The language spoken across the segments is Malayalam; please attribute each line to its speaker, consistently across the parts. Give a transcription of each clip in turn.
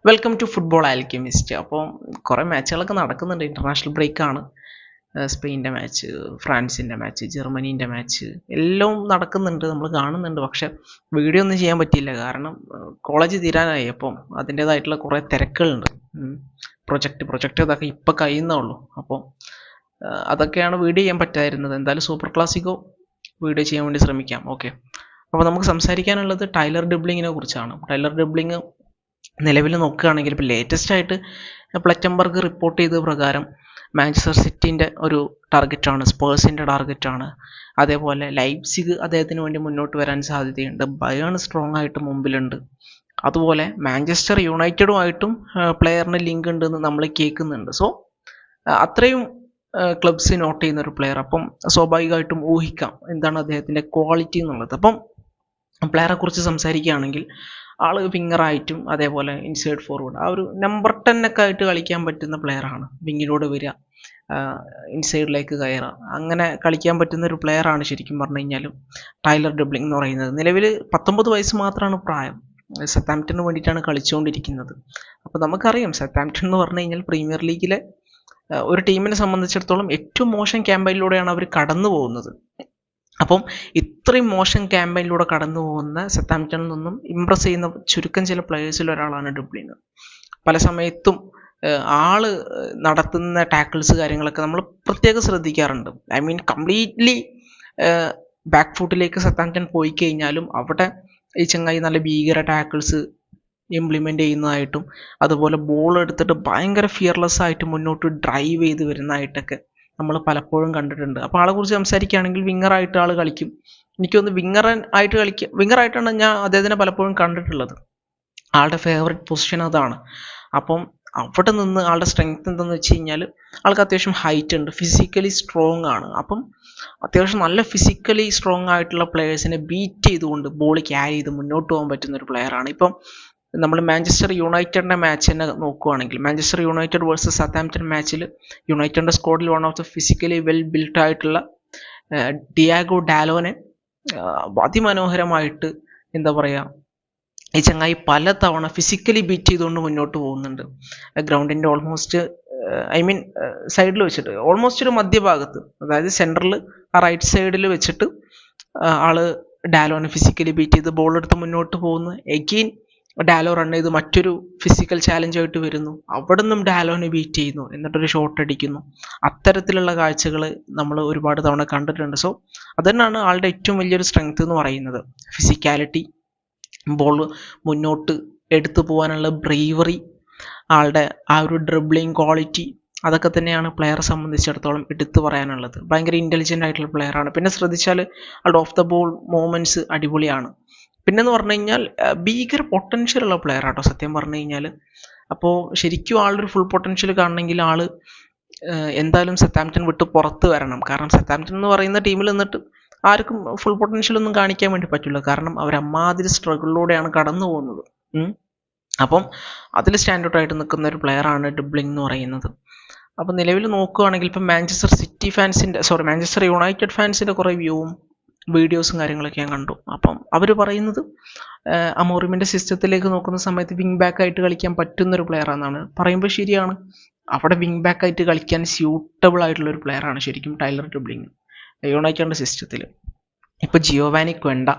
Speaker 1: Welcome to football Alchemist. അപ്പോൾ കുറേ മാച്ചുകളൊക്കെ നടക്കുന്നുണ്ട്. ഇൻ്റർനാഷണൽ ബ്രേക്കാണ്. സ്പെയിൻ്റെ മാച്ച്, ഫ്രാൻസിൻ്റെ മാച്ച്, ജർമ്മനീൻ്റെ മാച്ച് എല്ലാം നടക്കുന്നുണ്ട്, നമ്മൾ കാണുന്നുണ്ട്. പക്ഷേ വീഡിയോ ഒന്നും ചെയ്യാൻ പറ്റിയില്ല, കാരണം കോളേജ് തീരാനായി. അപ്പം അതിൻ്റേതായിട്ടുള്ള കുറേ തിരക്കുകളുണ്ട്. പ്രൊജക്റ്റ് ഇതൊക്കെ ഇപ്പം കഴിയുന്നേ ഉള്ളൂ. അപ്പോൾ അതൊക്കെയാണ് വീഡിയോ ചെയ്യാൻ പറ്റാതിരുന്നത്. എന്തായാലും സൂപ്പർ ക്ലാസിക്കോ വീഡിയോ ചെയ്യാൻ വേണ്ടി ശ്രമിക്കാം. ഓക്കെ, അപ്പോൾ നമുക്ക് സംസാരിക്കാനുള്ളത് ടൈലർ ഡ്രിബ്ലിങ്ങിനെ കുറിച്ചാണ്. ടൈലർ ഡ്രിബ്ലിങ് നിലവിൽ നോക്കുകയാണെങ്കിൽ ഇപ്പോൾ ലേറ്റസ്റ്റ് ആയിട്ട് പ്ലറ്റംബർഗ് റിപ്പോർട്ട് ചെയ്ത പ്രകാരം മാഞ്ചസ്റ്റർ സിറ്റിൻ്റെ ഒരു ടാർഗറ്റാണ്, സ്പേഴ്സിൻ്റെ ടാർഗറ്റാണ്. അതേപോലെ ലൈപ്സിഗ് അദ്ദേഹത്തിന് വേണ്ടി മുന്നോട്ട് വരാൻ സാധ്യതയുണ്ട്. ബയേൺ സ്ട്രോങ് ആയിട്ട് മുമ്പിലുണ്ട്. അതുപോലെ മാഞ്ചസ്റ്റർ യുണൈറ്റഡുമായിട്ടും പ്ലെയറിന് ലിങ്ക് ഉണ്ടെന്ന് നമ്മൾ കേൾക്കുന്നുണ്ട്. സോ അത്രയും ക്ലബ്സ് നോട്ട് ചെയ്യുന്ന ഒരു പ്ലെയർ. അപ്പം സ്വാഭാവികമായിട്ടും ഊഹിക്കാം എന്താണ് അദ്ദേഹത്തിൻ്റെ ക്വാളിറ്റി എന്നുള്ളത്. അപ്പം പ്ലെയറെ കുറിച്ച് സംസാരിക്കുകയാണെങ്കിൽ ആൾ വിങ്ങറായിട്ടും അതേപോലെ ഇൻസൈഡ് ഫോർവേഡ് ആ ഒരു നമ്പർ 10 ഒക്കെ ആയിട്ട് കളിക്കാൻ പറ്റുന്ന പ്ലെയറാണ്. വിങ്ങിലൂടെ വരിക, ഇൻസൈഡിലേക്ക് കയറുക, അങ്ങനെ കളിക്കാൻ പറ്റുന്ന ഒരു പ്ലെയറാണ് ശരിക്കും പറഞ്ഞു കഴിഞ്ഞാലും ടൈലർ ഡ്രിബ്ലിംഗ് എന്ന് പറയുന്നത്. നിലവിൽ 19 വയസ്സ് മാത്രമാണ് പ്രായം. സത്താംപ്ടന് വേണ്ടിയിട്ടാണ് കളിച്ചുകൊണ്ടിരിക്കുന്നത്. അപ്പോൾ നമുക്കറിയാം സത്താംപ്ടൺ എന്ന് പറഞ്ഞു കഴിഞ്ഞാൽ പ്രീമിയർ ലീഗിലെ ഒരു ടീമിനെ സംബന്ധിച്ചിടത്തോളം ഏറ്റവും മോശം ക്യാമ്പയിലൂടെയാണ് അവർ കടന്നു പോകുന്നത്. അപ്പം ഇത്രയും മോശം ക്യാമ്പയിലൂടെ കടന്നു പോകുന്ന സത്താംപ്ടണിൽ നിന്നും ഇമ്പ്രസ് ചെയ്യുന്ന ചുരുക്കം ചില പ്ലെയേഴ്സിൽ ഒരാളാണ് ഡ്രിബ്ലിംഗ്. പല സമയത്തും ആള് നടത്തുന്ന ടാക്കിൾസ് കാര്യങ്ങളൊക്കെ നമ്മൾ പ്രത്യേകം ശ്രദ്ധിക്കാറുണ്ട്. ഐ മീൻ കംപ്ലീറ്റ്ലി ബാക്ക് ഫുട്ടിലേക്ക് സത്താംപ്ടൺ പോയി കഴിഞ്ഞാലും അവിടെ ഈ ചങ്ങായി നല്ല ഭീകര ടാക്കിൾസ് ഇംപ്ലിമെൻ്റ് ചെയ്യുന്നതായിട്ടും അതുപോലെ ബോൾ എടുത്തിട്ട് ഭയങ്കര ഫിയർലെസ് ആയിട്ട് മുന്നോട്ട് ഡ്രൈവ് ചെയ്ത് വരുന്നതായിട്ടൊക്കെ നമ്മൾ പലപ്പോഴും കണ്ടിട്ടുണ്ട്. അപ്പോൾ ആളെക്കുറിച്ച് സംസാരിക്കുകയാണെങ്കിൽ വിങ്ങറായിട്ട് ആൾ കളിക്കും. എനിക്കൊന്ന് വിങ്ങറായിട്ടാണ് ഞാൻ അദ്ദേഹത്തിനെ പലപ്പോഴും കണ്ടിട്ടുള്ളത്. ആളുടെ ഫേവറേറ്റ് പൊസിഷൻ അതാണ്. അപ്പം അവിടെ നിന്ന് ആളുടെ സ്ട്രെങ്ത് എന്താണെന്ന് വെച്ച് കഴിഞ്ഞാൽ ആൾക്ക് അത്യാവശ്യം ഹൈറ്റ് ഉണ്ട്, ഫിസിക്കലി സ്ട്രോങ് ആണ്. അപ്പം അത്യാവശ്യം നല്ല ഫിസിക്കലി സ്ട്രോങ് ആയിട്ടുള്ള പ്ലെയേഴ്സിനെ ബീറ്റ് ചെയ്തുകൊണ്ട് ബോൾ ക്യാരി ചെയ്ത് മുന്നോട്ട് പോകാൻ പറ്റുന്ന ഒരു പ്ലെയറാണ്. ഇപ്പം നമ്മൾ മാഞ്ചസ്റ്റർ യുണൈറ്റഡിൻ്റെ മാച്ച് തന്നെ നോക്കുകയാണെങ്കിൽ മാഞ്ചസ്റ്റർ യുണൈറ്റഡ് വേഴ്സസ് സത്താംപ്ടൺ മാച്ചിൽ യുണൈറ്റഡിൻ്റെ സ്ക്വാഡിൽ one of the physically well built ആയിട്ടുള്ള ഡിയാഗോ ഡാലോനെ അതിമനോഹരമായിട്ട് എന്താ പറയുക, ഈ ചങ്ങായി പല തവണ ഫിസിക്കലി ബീറ്റ് ചെയ്തുകൊണ്ട് മുന്നോട്ട് പോകുന്നുണ്ട്. ഗ്രൗണ്ടിൻ്റെ ഓൾമോസ്റ്റ് സൈഡിൽ വെച്ചിട്ട് ഓൾമോസ്റ്റ് ഒരു മധ്യഭാഗത്ത്, അതായത് സെൻറ്ററിൽ ആ റൈറ്റ് സൈഡിൽ വെച്ചിട്ട് ആള് ഡാലോനെ ഫിസിക്കലി ബീറ്റ് ചെയ്ത് ബോൾ എടുത്ത് മുന്നോട്ട് പോകുന്നു. എഗെയിൻ ഡാലോ റൺ ചെയ്ത് മറ്റൊരു ഫിസിക്കൽ ചാലഞ്ചായിട്ട് വരുന്നു, അവിടെ നിന്നും ഡാലോനെ ബീറ്റ് ചെയ്യുന്നു, എന്നിട്ടൊരു ഷോട്ട് അടിക്കുന്നു. അത്തരത്തിലുള്ള കാഴ്ചകൾ നമ്മൾ ഒരുപാട് തവണ കണ്ടിട്ടുണ്ട്. സോ അതുതന്നെയാണ് ആളുടെ ഏറ്റവും വലിയൊരു സ്ട്രെങ്ത് എന്ന് പറയുന്നത്. ഫിസിക്കാലിറ്റി, ബോൾ മുന്നോട്ട് എടുത്തു പോകാനുള്ള ബ്രേവറി, ആളുടെ ആ ഒരു ഡ്രിബ്ലിംഗ് ക്വാളിറ്റി, അതൊക്കെ തന്നെയാണ് പ്ലെയറെ സംബന്ധിച്ചിടത്തോളം എടുത്തു പറയാനുള്ളത്. ഭയങ്കര ഇൻ്റലിജൻ്റ് ആയിട്ടുള്ള പ്ലെയറാണ്. പിന്നെ ശ്രദ്ധിച്ചാൽ ആളുടെ ഓഫ് ദ ബോൾ മൂവ്മെൻറ്റ്സ് അടിപൊളിയാണ്. പിന്നെന്ന് പറഞ്ഞു കഴിഞ്ഞാൽ ഭീകര പൊട്ടൻഷ്യൽ ഉള്ള പ്ലെയർ ആട്ടോ സത്യം പറഞ്ഞു കഴിഞ്ഞാൽ. അപ്പോൾ ശരിക്കും ആളൊരു ഫുൾ പൊട്ടൻഷ്യൽ കാണണമെങ്കിൽ ആൾ എന്തായാലും സത്താംപ്ടൺ വിട്ട് പുറത്ത് വരണം. കാരണം സത്താംപ്ടൺ എന്ന് പറയുന്ന ടീമിൽ നിന്നിട്ട് ആർക്കും ഫുൾ പൊട്ടൻഷ്യൽ ഒന്നും കാണിക്കാൻ വേണ്ടി പറ്റില്ല, കാരണം അവർ അമ്മാതിരി സ്ട്രഗിളിലൂടെയാണ് കടന്നു പോകുന്നത്. അപ്പം അതിൽ സ്റ്റാൻഡ് ഔട്ട് ആയിട്ട് നിൽക്കുന്ന ഒരു പ്ലെയറാണ് ഡ്രിബ്ലിംഗ് എന്ന് പറയുന്നത്. അപ്പോൾ നിലവിൽ നോക്കുകയാണെങ്കിൽ ഇപ്പം മാഞ്ചസ്റ്റർ യുണൈറ്റഡ് ഫാൻസിൻ്റെ കുറേ വ്യൂവും വീഡിയോസും കാര്യങ്ങളൊക്കെ ഞാൻ കണ്ടു. അപ്പം അവർ പറയുന്നത് അമോറിമിൻ്റെ സിസ്റ്റത്തിലേക്ക് നോക്കുന്ന സമയത്ത് വിങ് ബാക്ക് ആയിട്ട് കളിക്കാൻ പറ്റുന്നൊരു പ്ലെയറാണെന്നാണ്. പറയുമ്പോൾ ശരിയാണ്, അവിടെ വിങ് ബാക്ക് ആയിട്ട് കളിക്കാൻ സ്യൂട്ടബിൾ ആയിട്ടുള്ളൊരു പ്ലെയറാണ് ശരിക്കും ടൈലർ ഡ്രിബ്ലിംഗ് യുണൈറ്റഡിൻ്റെ സിസ്റ്റത്തിൽ. ഇപ്പോൾ ജിയോവാനി ക്വെണ്ട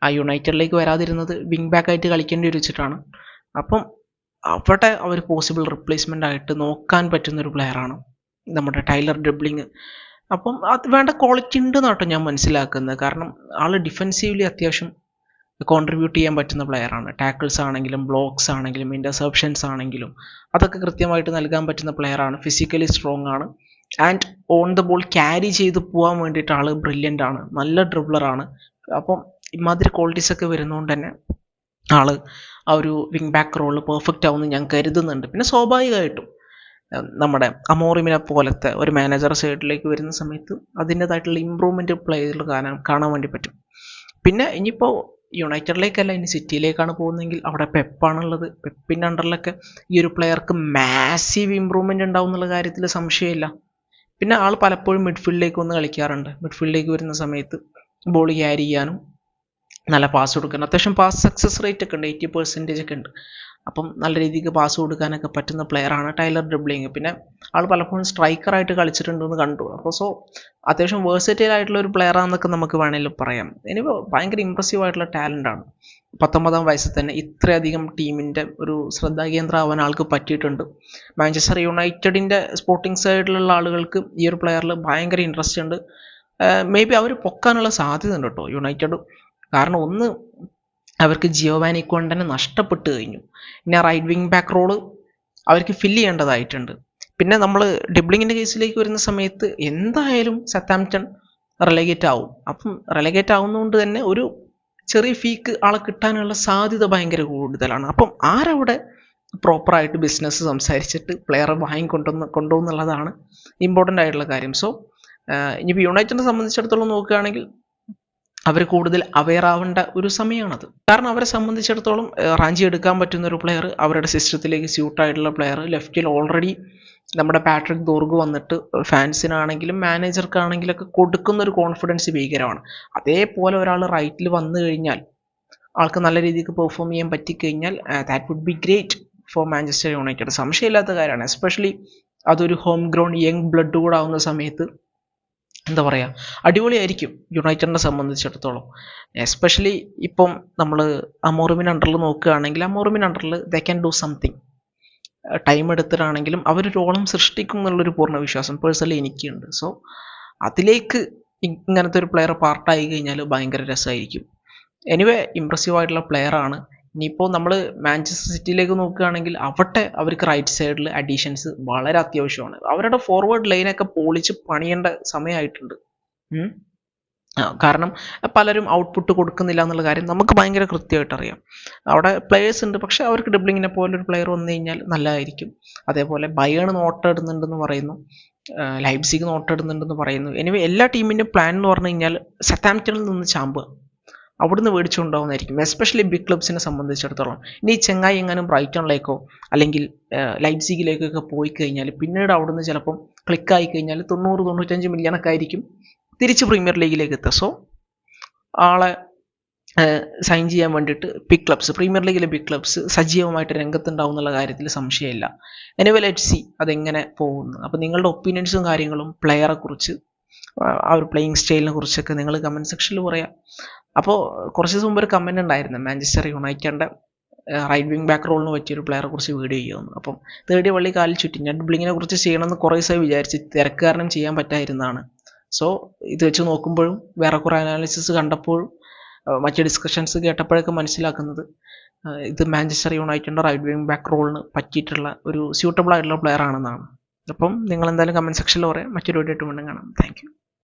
Speaker 1: ആ യുണൈറ്റഡിലേക്ക് വരാതിരുന്നത് വിങ് ബാക്ക് ആയിട്ട് കളിക്കേണ്ടി വെച്ചിട്ടാണ്. അപ്പം അവിടെ അവർ പോസിബിൾ റിപ്ലേസ്മെൻ്റ് ആയിട്ട് നോക്കാൻ പറ്റുന്നൊരു പ്ലെയറാണ് നമ്മുടെ ടൈലർ ഡ്രിബ്ലിംഗ്. അപ്പം അത് വേണ്ട ക്വാളിറ്റി ഉണ്ട് എന്നാട്ടോ ഞാൻ മനസ്സിലാക്കുന്നത്. കാരണം ആൾ ഡിഫെൻസീവ്ലി അത്യാവശ്യം കോൺട്രിബ്യൂട്ട് ചെയ്യാൻ പറ്റുന്ന പ്ലെയറാണ്. ടാക്കിൾസ് ആണെങ്കിലും ബ്ലോക്സ് ആണെങ്കിലും ഇൻ്റർസെപ്ഷൻസ് ആണെങ്കിലും അതൊക്കെ കൃത്യമായിട്ട് നൽകാൻ പറ്റുന്ന പ്ലെയറാണ്. ഫിസിക്കലി സ്ട്രോങ് ആണ്. And on the ball carry ചെയ്ത് പോകാൻ വേണ്ടിയിട്ട് ആൾ ബ്രില്യൻ്റ് ആണ്, നല്ല ഡ്രിബ്ലറാണ്. അപ്പം ഇമാതിരി ക്വാളിറ്റീസൊക്കെ വരുന്നതുകൊണ്ട് തന്നെ ആൾ ആ ഒരു വിങ് ബാക്ക് റോളിൽ പെർഫെക്റ്റ് ആവുമെന്ന് ഞാൻ കരുതുന്നുണ്ട്. പിന്നെ സ്വാഭാവികമായിട്ടും നമ്മുടെ അമോറിമിനെ പോലത്തെ ഒരു മാനേജർ സൈഡിലേക്ക് വരുന്ന സമയത്ത് അതിൻ്റേതായിട്ടുള്ള ഇമ്പ്രൂവ്മെൻറ്റ് പ്ലേയിൽ കാണാൻ വേണ്ടി പറ്റും. പിന്നെ ഇനിയിപ്പോൾ യുണൈറ്റഡിലേക്കല്ല, ഇനി സിറ്റിയിലേക്കാണ് പോകുന്നതെങ്കിൽ അവിടെ പെപ്പാണുള്ളത്. പെപ്പിൻ്റെ അണ്ടറിലൊക്കെ ഈ ഒരു പ്ലെയർക്ക് മാസീവ് ഇമ്പ്രൂവ്മെൻറ്റ് ഉണ്ടാവും എന്നുള്ള കാര്യത്തിൽ സംശയമില്ല. പിന്നെ ആൾ പലപ്പോഴും മിഡ്ഫീൽഡിലേക്ക് വന്ന് കളിക്കാറുണ്ട്. മിഡ്ഫീൽഡിലേക്ക് വരുന്ന സമയത്ത് ബോൾ ക്യാരി ചെയ്യാനും നല്ല പാസ് കൊടുക്കണം. അത്യാവശ്യം പാസ് സക്സസ് റേറ്റ് ഒക്കെ ഉണ്ട്, 80% ഒക്കെ ഉണ്ട്. അപ്പം നല്ല രീതിക്ക് പാസ് കൊടുക്കാനൊക്കെ പറ്റുന്ന പ്ലെയറാണ് ടൈലർ ഡ്രിബ്ലിങ്. പിന്നെ ആൾ പലപ്പോഴും സ്ട്രൈക്കറായിട്ട് കളിച്ചിട്ടുണ്ടെന്ന് കണ്ടു. അപ്പോൾ അത്യാവശ്യം വേഴ്സറ്റൈൽ ആയിട്ടുള്ള ഒരു പ്ലെയറാണെന്നൊക്കെ നമുക്ക് വേണമെങ്കിൽ പറയാം. ഇനിയിപ്പോൾ ഭയങ്കര ഇമ്പ്രസീവ് ആയിട്ടുള്ള ടാലൻ്റാണ്. 19-ാം വയസ്സിൽ തന്നെ ഇത്രയധികം ടീമിൻ്റെ ഒരു ശ്രദ്ധാകേന്ദ്രമാവാൻ ആൾക്ക് പറ്റിയിട്ടുണ്ട്. മാഞ്ചസ്റ്റർ യുണൈറ്റഡിൻ്റെ സ്പോർട്ടിംഗ് സൈഡിലുള്ള ആളുകൾക്ക് ഈ ഒരു പ്ലെയറിൽ ഭയങ്കര ഇൻട്രസ്റ്റ് ഉണ്ട്. മേ ബി അവർ പൊക്കാനുള്ള സാധ്യത ഉണ്ട് കേട്ടോ യുണൈറ്റഡ്. കാരണം ഒന്ന്, അവർക്ക് ജിയോവാനി ക്വണ്ടനെ നഷ്ടപ്പെട്ട് കഴിഞ്ഞു. പിന്നെ റൈറ്റ് വിങ് ബാക്ക് റോള് അവർക്ക് ഫില്ല് ചെയ്യേണ്ടതായിട്ടുണ്ട്. പിന്നെ നമ്മൾ ഡ്രിബ്ലിങ്ങിൻ്റെ കേസിലേക്ക് വരുന്ന സമയത്ത് എന്തായാലും സത്താംപ്റ്റൺ റെലഗേറ്റ് ആവും. അപ്പം റെലഗേറ്റ് ആവുന്നതുകൊണ്ട് തന്നെ ഒരു ചെറിയ ഫീക്ക് ആളെ കിട്ടാനുള്ള സാധ്യത ഭയങ്കര കൂടുതലാണ്. അപ്പം ആരവിടെ പ്രോപ്പറായിട്ട് ബിസിനസ് സംസാരിച്ചിട്ട് പ്ലെയറെ കൊണ്ടുപോകുന്നുള്ളതാണ് ഇമ്പോർട്ടൻ്റ് ആയിട്ടുള്ള കാര്യം. ഇനിയിപ്പോൾ യുണൈറ്റഡിനെ സംബന്ധിച്ചിടത്തോളം നോക്കുകയാണെങ്കിൽ അവർ കൂടുതൽ അവെയർ ആവേണ്ട ഒരു സമയമാണത്. കാരണം അവരെ സംബന്ധിച്ചിടത്തോളം റാഞ്ചി എടുക്കാൻ പറ്റുന്ന ഒരു പ്ലെയർ, അവരുടെ സിസ്റ്റത്തിലേക്ക് സ്യൂട്ടായിട്ടുള്ള പ്ലെയർ ലെഫ്റ്റിൽ ഓൾറെഡി നമ്മുടെ പാട്രിക് ദോർഗ് വന്നിട്ട് ഫാൻസിനാണെങ്കിലും മാനേജർക്കാണെങ്കിലൊക്കെ കൊടുക്കുന്ന ഒരു കോൺഫിഡൻസ് ഭീകരമാണ്. അതേപോലെ ഒരാൾ റൈറ്റിൽ വന്നു കഴിഞ്ഞാൽ, ആൾക്ക് നല്ല രീതിക്ക് പെർഫോം ചെയ്യാൻ പറ്റിക്കഴിഞ്ഞാൽ that would be great for Manchester United. സംശയമില്ലാത്ത കാര്യമാണ്. എസ്പെഷ്യലി അതൊരു ഹോം ഗ്രൗണ്ട് യങ് ബ്ലഡ് കൂടെ ആവുന്ന സമയത്ത് എന്താ പറയുക, അടിപൊളിയായിരിക്കും യുണൈറ്റഡിനെ സംബന്ധിച്ചിടത്തോളം. എസ്പെഷ്യലി ഇപ്പം നമ്മൾ അമോറിമിൻ്റെ അണ്ടറിൽ നോക്കുകയാണെങ്കിൽ അമോറിമിൻ്റെ അണ്ടറിൽ they can do something. Time എടുത്തിട്ടാണെങ്കിലും അവരൊരു ഓളം സൃഷ്ടിക്കും എന്നുള്ളൊരു പൂർണ്ണ വിശ്വാസം പേഴ്സണലി എനിക്കുണ്ട്. അതിലേക്ക് ഇങ്ങനത്തെ ഒരു പ്ലെയർ പാർട്ടായി കഴിഞ്ഞാൽ ഭയങ്കര രസമായിരിക്കും. എനിവേ ഇമ്പ്രസീവ് ആയിട്ടുള്ള പ്ലെയറാണ്. ഇനിയിപ്പോൾ നമ്മൾ മാഞ്ചസ്റ്റർ സിറ്റിയിലേക്ക് നോക്കുകയാണെങ്കിൽ അവിടെ അവർക്ക് റൈറ്റ് സൈഡിൽ അഡീഷൻസ് വളരെ അത്യാവശ്യമാണ്. അവരുടെ ഫോർവേഡ് ലൈനൊക്കെ പൊളിച്ച് പണിയേണ്ട സമയമായിട്ടുണ്ട്. കാരണം പലരും ഔട്ട്പുട്ട് കൊടുക്കുന്നില്ല എന്നുള്ള കാര്യം നമുക്ക് ഭയങ്കര കൃത്യമായിട്ട് അറിയാം. അവിടെ പ്ലെയേഴ്സ് ഉണ്ട്, പക്ഷേ അവർക്ക് ഡ്രിബ്ലിങ്ങിനെ പോലൊരു പ്ലെയർ വന്നു കഴിഞ്ഞാൽ നല്ലതായിരിക്കും. അതേപോലെ ബയേൺ നോട്ടിടുന്നുണ്ടെന്ന് പറയുന്നു, ലൈപ്സിഗ് നോട്ടിടുന്നുണ്ടെന്ന് പറയുന്നു. എനിവേ എല്ലാ ടീമിൻ്റെയും പ്ലാൻ എന്ന് പറഞ്ഞു കഴിഞ്ഞാൽ സത്താംപ്റ്റണിൽ നിന്ന് ചാമ്പുക, അവിടുന്ന് മേടിച്ചുകൊണ്ടാവുന്നതായിരിക്കും. എസ്പെഷ്യലി ബിഗ് ക്ലബ്സിനെ സംബന്ധിച്ചിടത്തോളം. ഇനി ചെങ്ങായി എങ്ങാനും ബ്രൈറ്റണിലേക്കോ അല്ലെങ്കിൽ ലൈപ്സിഗിലേക്കൊക്കെ പോയി കഴിഞ്ഞാൽ പിന്നീട് അവിടുന്ന് ചിലപ്പം ക്ലിക്കായി കഴിഞ്ഞാൽ 90-95 മില്യണൊക്കെ ആയിരിക്കും തിരിച്ച് പ്രീമിയർ ലീഗിലേക്ക് എത്തുക. ആളെ സൈൻ ചെയ്യാൻ വേണ്ടിയിട്ട് ബിഗ് ക്ലബ്സ്, പ്രീമിയർ ലീഗിലെ ബിഗ് ക്ലബ്സ് സജീവമായിട്ട് രംഗത്തുണ്ടാവും എന്നുള്ള കാര്യത്തിൽ സംശയമില്ല. എനിവേ ലെറ്റ്സ് സീ അതെങ്ങനെ പോകുന്നു. അപ്പോൾ നിങ്ങളുടെ ഒപ്പീനിയൻസും കാര്യങ്ങളും പ്ലെയറെ കുറിച്ച്, ആ ഒരു പ്ലേയിങ് സ്റ്റൈലിനെ കുറിച്ചൊക്കെ നിങ്ങൾ കമൻറ്റ് സെക്ഷനിൽ പറയാം. അപ്പോൾ കുറച്ച് ദിവസം മുമ്പ് ഒരു കമൻറ്റ് ഉണ്ടായിരുന്നു, മാഞ്ചസ്റ്റർ യുണൈറ്റഡിൻ്റെ റൈറ്റ് വിങ് ബാക്ക് റോളിന് പറ്റിയൊരു പ്ലെയറെ കുറിച്ച് വീഡിയോ ചെയ്യുമെന്ന്. അപ്പം തേടിയ വള്ളി കാലിൽ ചുറ്റി. ഞാൻ ഡ്രിബ്ലിങ്ങിനെ കുറിച്ച് ചെയ്യണമെന്ന് കുറേ ദിവസമായി വിചാരിച്ച്, തിരക്ക് കാരണം ചെയ്യാൻ പറ്റായിരുന്നതാണ്. ഇത് വെച്ച് നോക്കുമ്പോഴും വേറെ കുറേ അനാലിസിസ് കണ്ടപ്പോഴും മറ്റ് ഡിസ്കഷൻസ് കേട്ടപ്പോഴൊക്കെ മനസ്സിലാക്കുന്നത് ഇത് മാഞ്ചസ്റ്റർ യുണൈറ്റഡിൻ്റെ റൈറ്റ് വിങ് ബാക്ക് റോളിന് പറ്റിയിട്ടുള്ള ഒരു സ്യൂട്ടബിൾ ആയിട്ടുള്ള പ്ലെയർ ആണെന്നാണ്. അപ്പം നിങ്ങൾ എന്തായാലും കമൻറ്റ് സെക്ഷനിൽ പറയാം. മറ്റൊരു വീഡിയോ ആയിട്ട് വീണ്ടും കാണാം. Thank you.